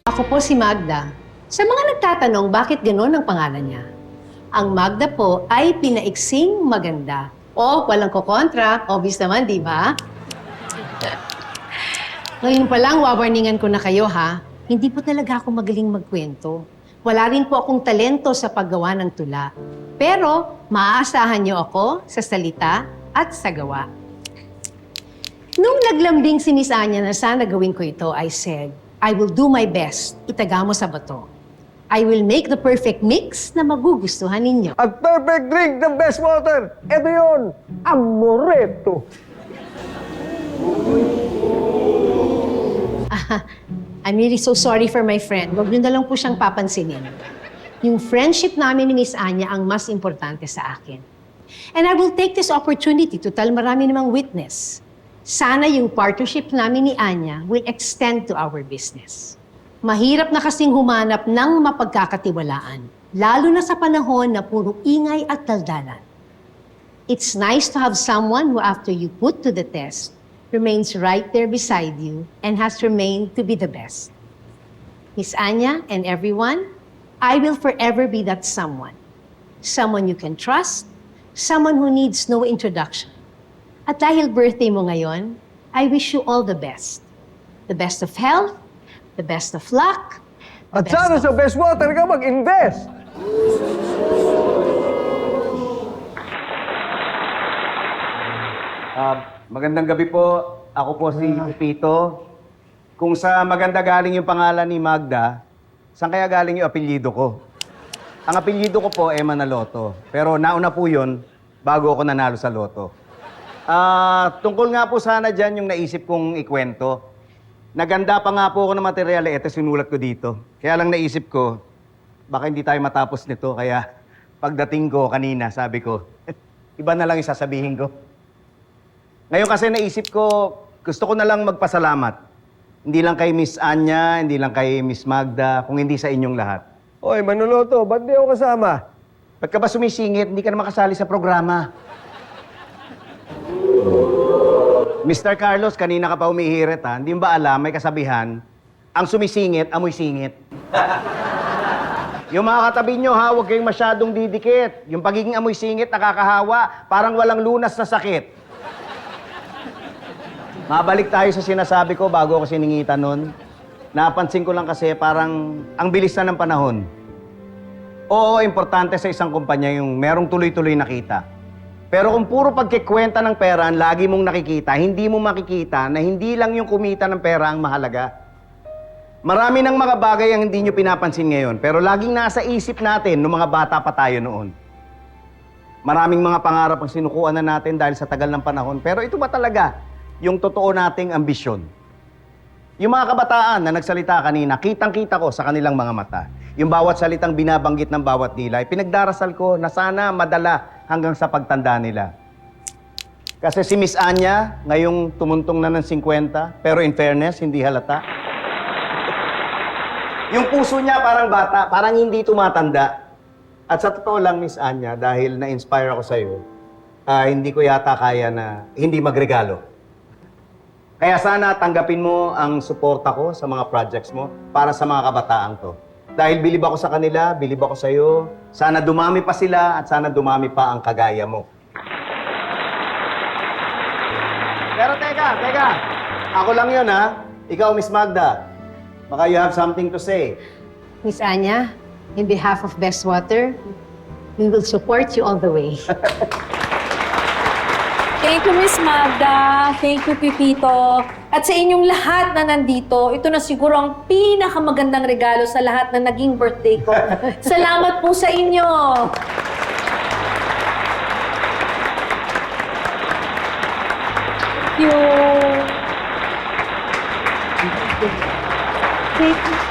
Ako po si Magda. Sa mga nagtatanong bakit gano'n ang pangalan niya, ang Magda po ay pinaiksing maganda. O, walang kokontra. Obvious naman, di ba? Ngayon pa lang, wawarningan ko na kayo, ha? Hindi po talaga ako magaling magkwento. Wala rin po akong talento sa paggawa ng tula. Pero, maaasahan niyo ako sa salita at sa gawa. Nung naglambing si Miss Anya na sana gawin ko ito, I said, I will do my best. Itaga mo sa bato. I will make the perfect mix na magugustuhan ninyo. At perfect drink ng best water. Ito yun, Amoreto. I'm really so sorry for my friend. Huwag niyo na lang po siyang papansinin. Yung friendship namin ni Miss Anya ang mas importante sa akin. And I will take this opportunity to tell marami namang witness. Sana yung partnership namin ni Anya will extend to our business. Mahirap na kasing humanap ng mapagkakatiwalaan, lalo na sa panahon na puro ingay at daldalan. It's nice to have someone who after you put to the test, remains right there beside you and has remained to be the best. Miss Anya and everyone, I will forever be that someone. Someone you can trust, someone who needs no introduction. At dahil birthday mo ngayon, I wish you all the best. The best of health, the best of luck, the At best sana of... sa best water ka mag-invest. Magandang gabi po. Ako po si Pito. Kung sa maganda galing yung pangalan ni Magda, saan kaya galing yung apelyido ko? Ang apelyido ko po ay Manaloto. Pero nauna po yun bago ako nanalo sa loto. Tungkol nga po sana dyan yung naisip kong ikwento. Naganda pa nga po ako ng material, ito sinulat ko dito. Kaya lang naisip ko, baka hindi tayo matapos nito. Kaya pagdating ko kanina, sabi ko, iba na lang yung sasabihin ko. Ngayon kasi naisip ko, gusto ko na lang magpasalamat. Hindi lang kay Miss Anya, hindi lang kay Miss Magda, kung hindi sa inyong lahat. Oy, Manolo, ba't di ako kasama? Ba't ka ba sumisingit? Hindi ka na makasali sa programa. Mr. Carlos, kanina ka pa umihirit, ha? Hindi mo ba alam, may kasabihan, ang sumisingit, amoy singit. Yung mga katabi nyo, ha, huwag kayong masyadong didikit. Yung pagiging amoy singit, nakakahawa, parang walang lunas na sakit. Mabalik tayo sa sinasabi ko bago ako siningitan nun. Napansin ko lang kasi parang ang bilis na ng panahon. Oo, importante sa isang kumpanya yung merong tuloy-tuloy na kita. Pero kung puro pagkikwenta ng pera ang lagi mong nakikita, hindi mo makikita na hindi lang yung kumita ng pera ang mahalaga. Marami ng mga bagay ang hindi nyo pinapansin ngayon, pero laging nasa isip natin nung mga bata pa tayo noon. Maraming mga pangarap ang sinukuan na natin dahil sa tagal ng panahon, pero ito ba talaga yung totoo nating ambisyon? Yung mga kabataan na nagsalita kanina, kitang-kita ko sa kanilang mga mata. Yung bawat salitang binabanggit ng bawat nila, pinagdarasal ko na sana madala hanggang sa pagtanda nila. Kasi si Miss Anya, ngayong tumuntong na ng 50, pero in fairness, hindi halata. Yung puso niya parang bata, parang hindi tumatanda. At sa totoo lang, Miss Anya, dahil na-inspire ako sa'yo, hindi ko yata kaya na hindi magregalo. Kaya sana tanggapin mo ang suporta ko sa mga projects mo para sa mga kabataang to. Dahil bilib ako sa kanila, bilib ako sa'yo. Sana dumami pa sila at sana dumami pa ang kagaya mo. Pero teka. Ako lang yun, ha? Ikaw, Miss Magda. Baka you have something to say. Miss Anya, in behalf of Best Water, we will support you all the way. Thank you, Miss Magda. Thank you, Pipito. At sa inyong lahat na nandito, ito na siguro ang pinakamagandang regalo sa lahat na naging birthday ko. Salamat po sa inyo. Thank you. Thank you.